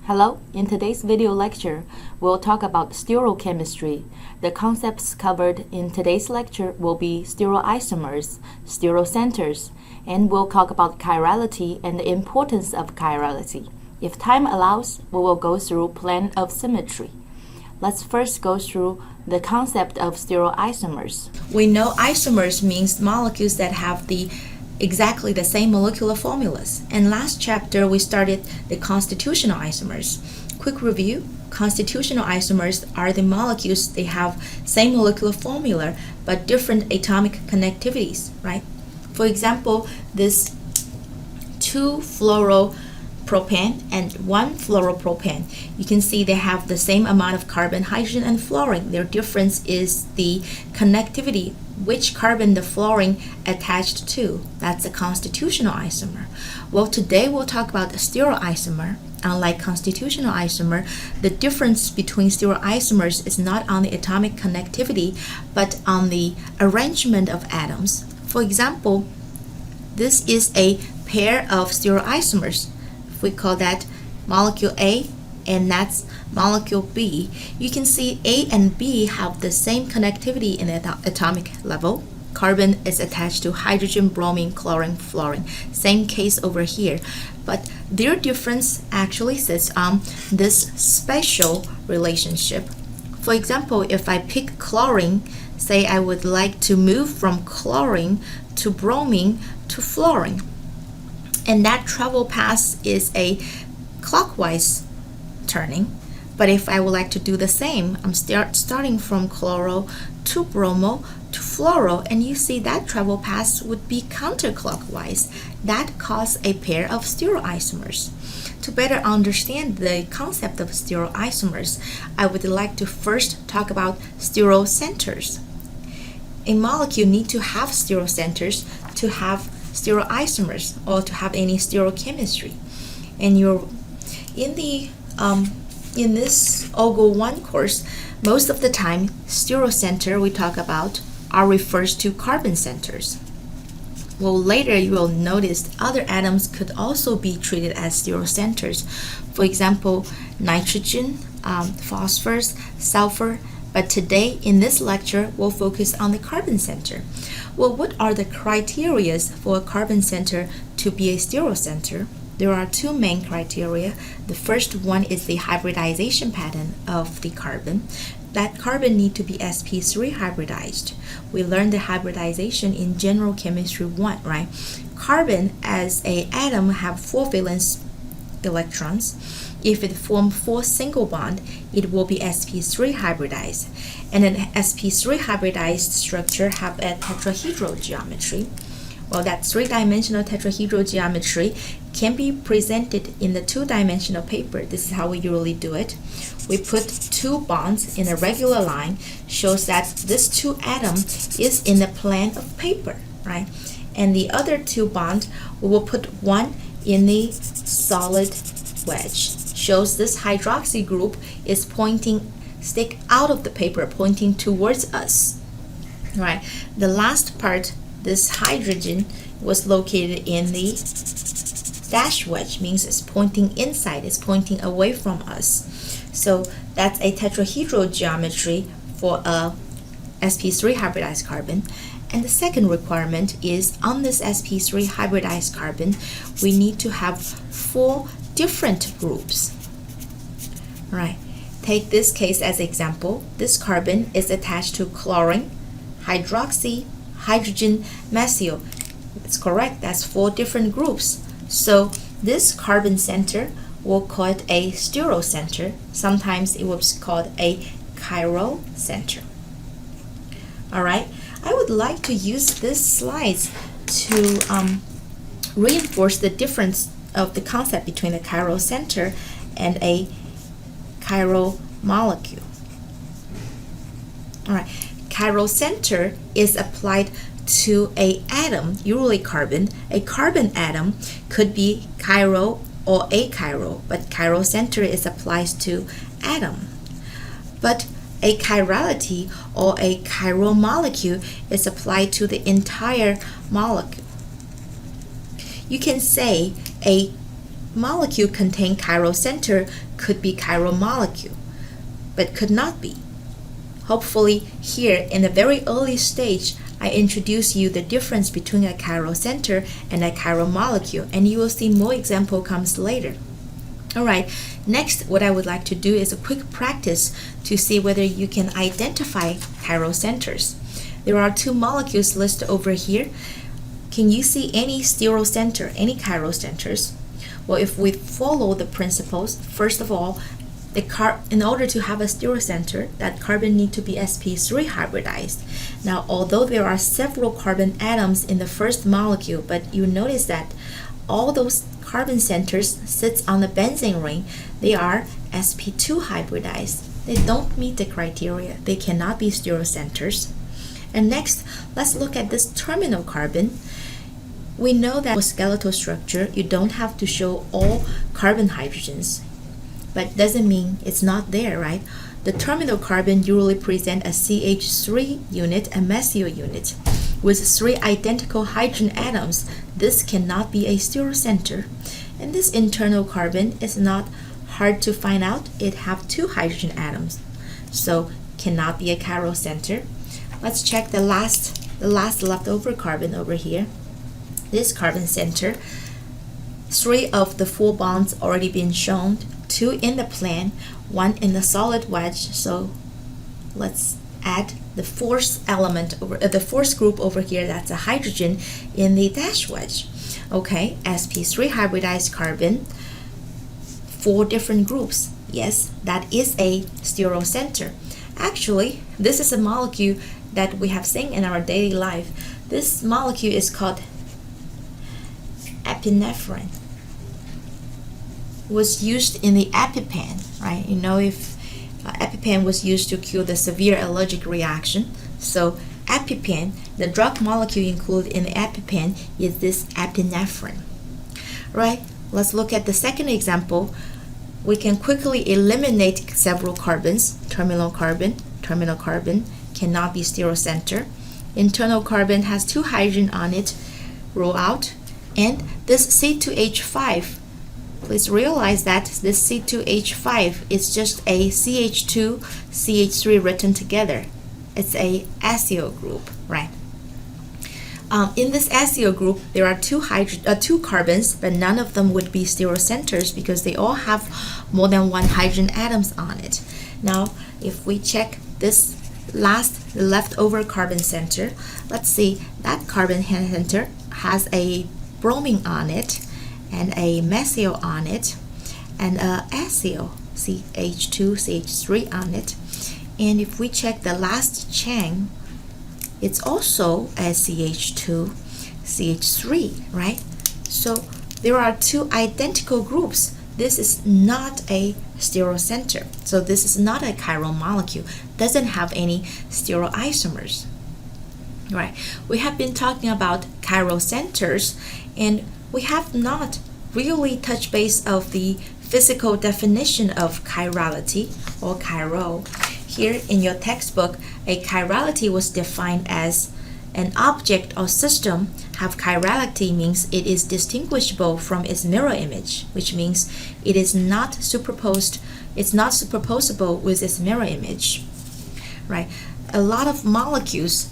Hello, in today's video lecture, we'll talk about stereochemistry. The concepts covered in today's lecture will be stereoisomers, stereocenters, and we'll talk about chirality and the importance of chirality. If time allows, we will go through plane of symmetry. Let's first go through the concept of stereoisomers. We know isomers means molecules that have exactly the same molecular formulas. And last chapter, we started the constitutional isomers. Quick review, constitutional isomers are the molecules, they have same molecular formula, but different atomic connectivities, right? For example, this 2-fluoropropane and 1-fluoropropane. You can see they have the same amount of carbon, hydrogen, and fluorine. Their difference is the connectivity, which carbon the fluorine attached to. That's a constitutional isomer. Well, today we'll talk about the stereoisomer. Unlike constitutional isomer, the difference between stereoisomers is not on the atomic connectivity, but on the arrangement of atoms. For example, this is a pair of stereoisomers. If we call that molecule A, and that's molecule B, you can see A and B have the same connectivity in the atomic level. Carbon is attached to hydrogen, bromine, chlorine, fluorine. Same case over here. But their difference actually sits on this special relationship. For example, if I pick chlorine, say I would like to move from chlorine to bromine to fluorine, and that travel path is a clockwise turning. But if I would like to do the same, I'm starting from chloro to bromo to fluoro, and you see that travel path would be counterclockwise. That causes a pair of stereoisomers. To better understand the concept of stereoisomers, I would like to first talk about stereocenters. A molecule needs to have stereocenters to have stereoisomers or to have any stereochemistry. And in this Algo 1 course, most of the time, stereocenter we talk about refers to carbon centers. Well, later you will notice other atoms could also be treated as stereocenters. For example, nitrogen, phosphorus, sulfur. But today, in this lecture, we'll focus on the carbon center. Well, what are the criteria for a carbon center to be a stereocenter? There are two main criteria. The first one is the hybridization pattern of the carbon. That carbon needs to be sp3 hybridized. We learned the hybridization in General Chemistry 1, right? Carbon as an atom have 4 valence electrons. If it forms 4 single bond, it will be sp3 hybridized. And an sp3 hybridized structure have a tetrahedral geometry. Well, that 3-dimensional tetrahedral geometry can be presented in the 2-dimensional paper. This is how we usually do it. We put 2 bonds in a regular line, shows that this 2 atom is in the plane of paper, right? And the other 2 bonds, we will put one in the solid wedge. Shows this hydroxy group is stick out of the paper, pointing towards us, right? The last part, this hydrogen was located in the dash wedge, means it's pointing inside, it's pointing away from us. So that's a tetrahedral geometry for a sp3 hybridized carbon. And the second requirement is on this sp3 hybridized carbon, we need to have 4 different groups. All right, take this case as example. This carbon is attached to chlorine, hydroxy, hydrogen, methyl. It's correct, that's 4 different groups. So this carbon center, we'll call it a stereocenter. Sometimes it was called a chiral center. All right, I would like to use these slides to reinforce the difference of the concept between a chiral center and a chiral molecule. All right, chiral center is applied to an atom, usually carbon. A carbon atom could be chiral or achiral, but chiral center is applied to atom. But a chirality or a chiral molecule is applied to the entire molecule. You can say a molecule contain chiral center could be chiral molecule, but could not be. Hopefully here in a very early stage, I introduce you the difference between a chiral center and a chiral molecule, and you will see more example comes later. Alright, next what I would like to do is a quick practice to see whether you can identify chiral centers. There are two molecules listed over here. Can you see any stereocenter, any chiral centers? Well, if we follow the principles, first of all, in order to have a stereocenter, that carbon need to be sp3 hybridized. Now, although there are several carbon atoms in the first molecule, but you notice that all those carbon centers sits on the benzene ring, they are sp2 hybridized. They don't meet the criteria. They cannot be stereocenters. And next, let's look at this terminal carbon. We know that for skeletal structure, you don't have to show all carbon hydrogens, but doesn't mean it's not there, right? The terminal carbon usually present a CH3 unit, a methyl unit, with 3 identical hydrogen atoms. This cannot be a stereocenter. And this internal carbon is not hard to find out. It have 2 hydrogen atoms, so cannot be a chiral center. Let's check the last leftover carbon over here. This carbon center, 3 of the 4 bonds already been shown, 2 in the plane, 1 in the solid wedge. So let's add the fourth element over the fourth group over here. That's a hydrogen in the dash wedge. Okay, sp3 hybridized carbon, 4 different groups. Yes, that is a stereocenter. Actually, this is a molecule that we have seen in our daily life. This molecule is called epinephrine. Was used in the EpiPen, right? You know, if EpiPen was used to cure the severe allergic reaction. So EpiPen, the drug molecule included in the EpiPen is this epinephrine. Right? Let's look at the second example. We can quickly eliminate several carbons. Terminal carbon cannot be stereocenter. Internal carbon has 2 hydrogen on it, rule out. And this C2H5, please realize that this C2H5 is just a CH2, CH3 written together. It's a acyl group, right? In this acyl group, there are 2 carbons, but none of them would be stereocenters because they all have more than 1 hydrogen atoms on it. Now, if we check this the leftover carbon center, let's see, that carbon center has a bromine on it, and a methyl on it, and a acyl CH2, CH3 on it. And if we check the last chain, it's also a CH2, CH3, right? So there are 2 identical groups. This is not a stereocenter. So this is not a chiral molecule. Doesn't have any stereoisomers. Right. We have been talking about chiral centers, and we have not really touched base of the physical definition of chirality or chiral. Here in your textbook, a chirality was defined as an object or system have chirality means it is distinguishable from its mirror image, which means it is not superposed, it's not superposable with its mirror image. Right? A lot of molecules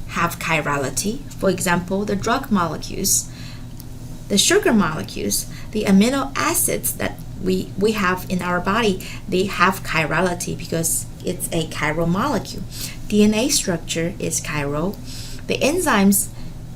have chirality. For example, the drug molecules, the sugar molecules, the amino acids that we have in our body, they have chirality because it's a chiral molecule. DNA structure is chiral. The enzymes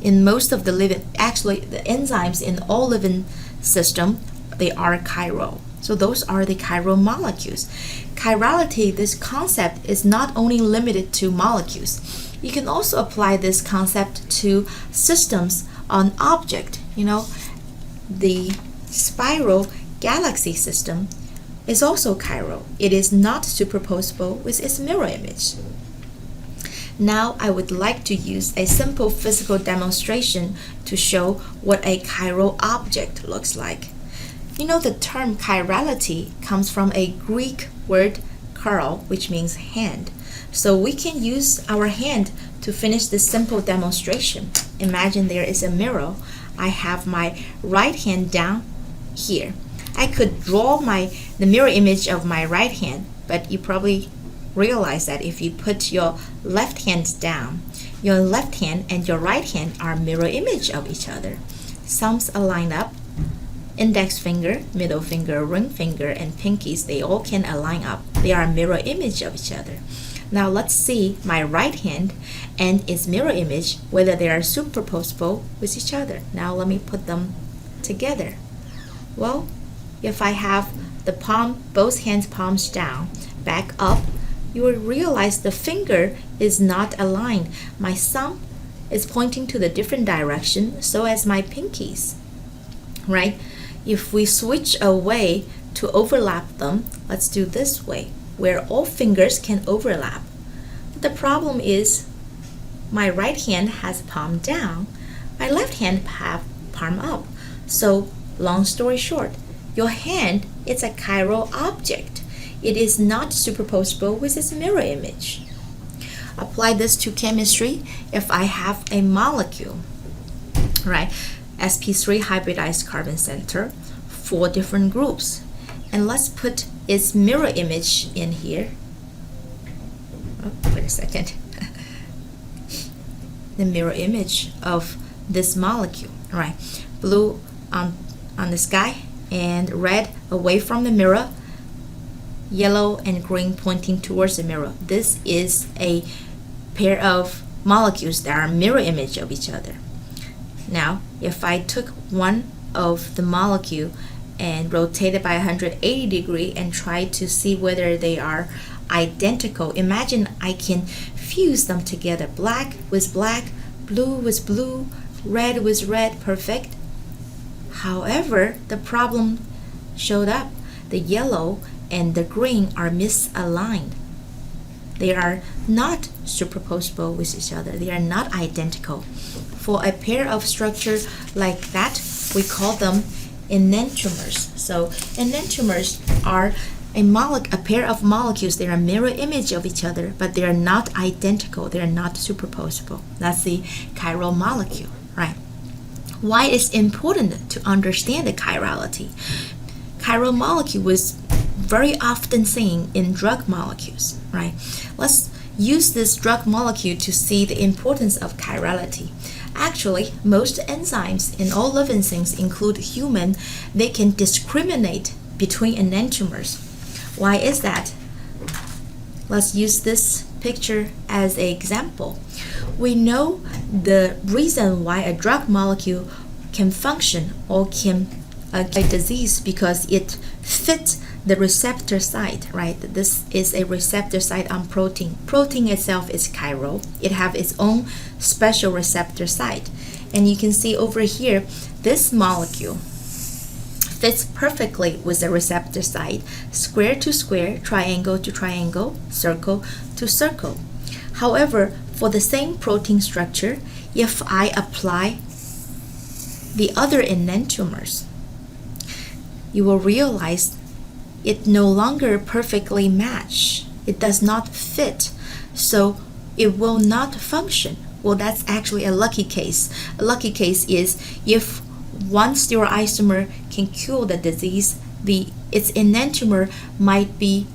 in most of the living, actually the enzymes in all living system, they are chiral. So those are the chiral molecules. Chirality, this concept is not only limited to molecules. You can also apply this concept to systems on object. You know, the spiral galaxy system is also chiral. It is not superposable with its mirror image. Now I would like to use a simple physical demonstration to show what a chiral object looks like. You know, the term chirality comes from a Greek word chiro, which means hand. So we can use our hand to finish this simple demonstration. Imagine there is a mirror. I have my right hand down here. I could draw the mirror image of my right hand, but you probably realize that if you put your left hand down, your left hand and your right hand are mirror image of each other. Thumbs align up, index finger, middle finger, ring finger, and pinkies, they all can align up. They are a mirror image of each other. Now let's see my right hand and its mirror image, whether they are superposable with each other. Now let me put them together. Well, if I have the palm, both hands palms down, back up, you will realize the finger is not aligned. My thumb is pointing to the different direction, so as my pinkies, right? If we switch a way to overlap them, let's do this way, where all fingers can overlap. The problem is my right hand has palm down, my left hand have palm up. So long story short, your hand is a chiral object. It is not superposable with its mirror image. Apply this to chemistry. If I have a molecule, right, sp3 hybridized carbon center, 4 different groups, and let's put its mirror image in here. Oh, wait a second. The mirror image of this molecule, right? Blue on the sky and red away from the mirror, yellow and green pointing towards the mirror. This is a pair of molecules that are mirror image of each other. Now, if I took one of the molecule and rotate it by 180 degrees and try to see whether they are identical, imagine I can fuse them together. Black with black, blue with blue, red with red, perfect. However, the problem showed up. The yellow and the green are misaligned. They are not superposable with each other. They are not identical. For a pair of structures like that, we call them enantiomers. So enantiomers are a pair of molecules. They are mirror image of each other, but they are not identical. They are not superposable. That's the chiral molecule, right? Why it's important to understand the chirality? Chiral molecule was very often seen in drug molecules, right? Let's use this drug molecule to see the importance of chirality. Actually, most enzymes in all living things, include human, they can discriminate between enantiomers. Why is that? Let's use this picture as an example. We know the reason why a drug molecule can function or can a disease because it fits the receptor site, right? This is a receptor site on protein. Protein itself is chiral. It have its own special receptor site. And you can see over here, this molecule fits perfectly with the receptor site, square to square, triangle to triangle, circle to circle. However, for the same protein structure, if I apply the other enantiomers, you will realize it no longer perfectly match. It does not fit, so it will not function. Well, that's actually a lucky case. A lucky case is if one stereoisomer can cure the disease, its enantiomer might be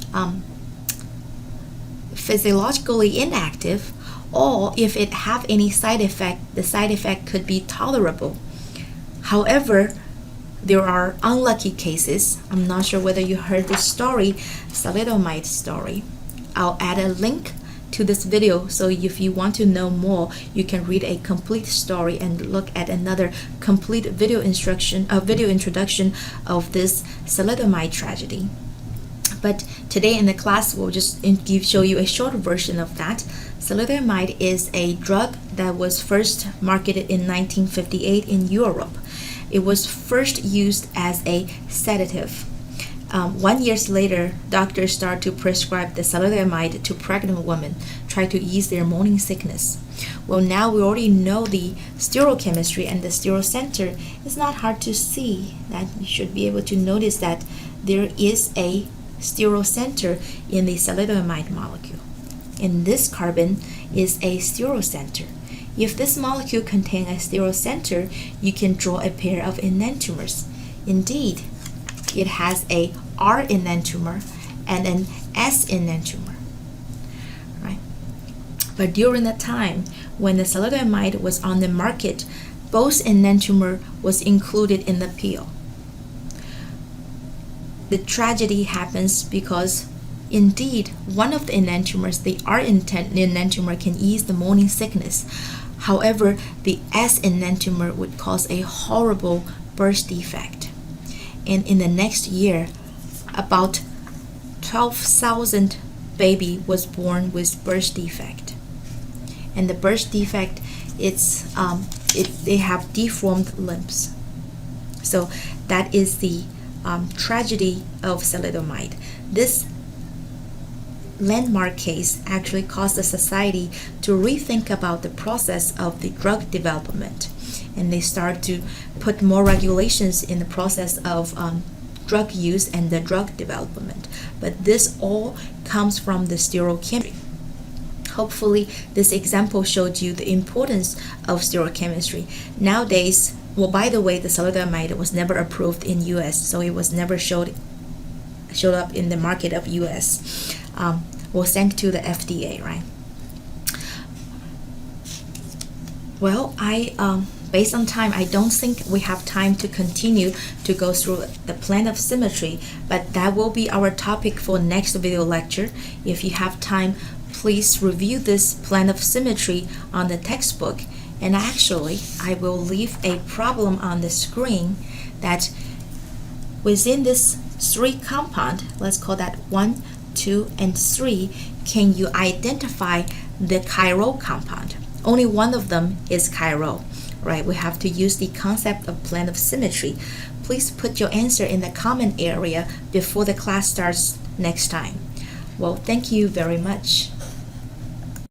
physiologically inactive, or if it have any side effect, the side effect could be tolerable. However, there are unlucky cases. I'm not sure whether you heard the story, Thalidomide Story. I'll add a link to this video, so if you want to know more, you can read a complete story and look at another complete video introduction of this thalidomide tragedy. But today in the class, we'll just show you a short version of that. Thalidomide is a drug that was first marketed in 1958 in Europe. It was first used as a sedative. 1 year later, doctors start to prescribe the thalidomide to pregnant women, try to ease their morning sickness. Well, now we already know the stereochemistry and the stereocenter. It's not hard to see that. You should be able to notice that there is a stereocenter in the thalidomide molecule. And this carbon is a stereocenter. If this molecule contains a stereocenter, you can draw a pair of enantiomers. Indeed, it has a R enantiomer and an S enantiomer, right? But during the time when the thalidomide was on the market, both enantiomer was included in the pill. The tragedy happens because indeed one of the enantiomers, the R enantiomer, can ease the morning sickness. However, the S enantiomer would cause a horrible birth defect. And in the next year, about 12,000 baby was born with birth defect. And the birth defect, they have deformed limbs. So that is the tragedy of thalidomide. This landmark case actually caused the society to rethink about the process of the drug development, and they start to put more regulations in the process of drug use and the drug development. But this all comes from the stereochemistry. Hopefully this example showed you the importance of stereochemistry. Nowadays, well, by the way, the thalidomide was never approved in US, so it was never showed up in the market of US. Well, thanks to the FDA, right? Well, based on time, I don't think we have time to continue to go through the plan of symmetry, but that will be our topic for next video lecture. If you have time, please review this plan of symmetry on the textbook. And actually, I will leave a problem on the screen that within this 3 compound, let's call that 1, 2, and 3, can you identify the chiral compound? Only one of them is chiral, right? We have to use the concept of plan of symmetry. Please put your answer in the comment area before the class starts next time. Well, thank you very much.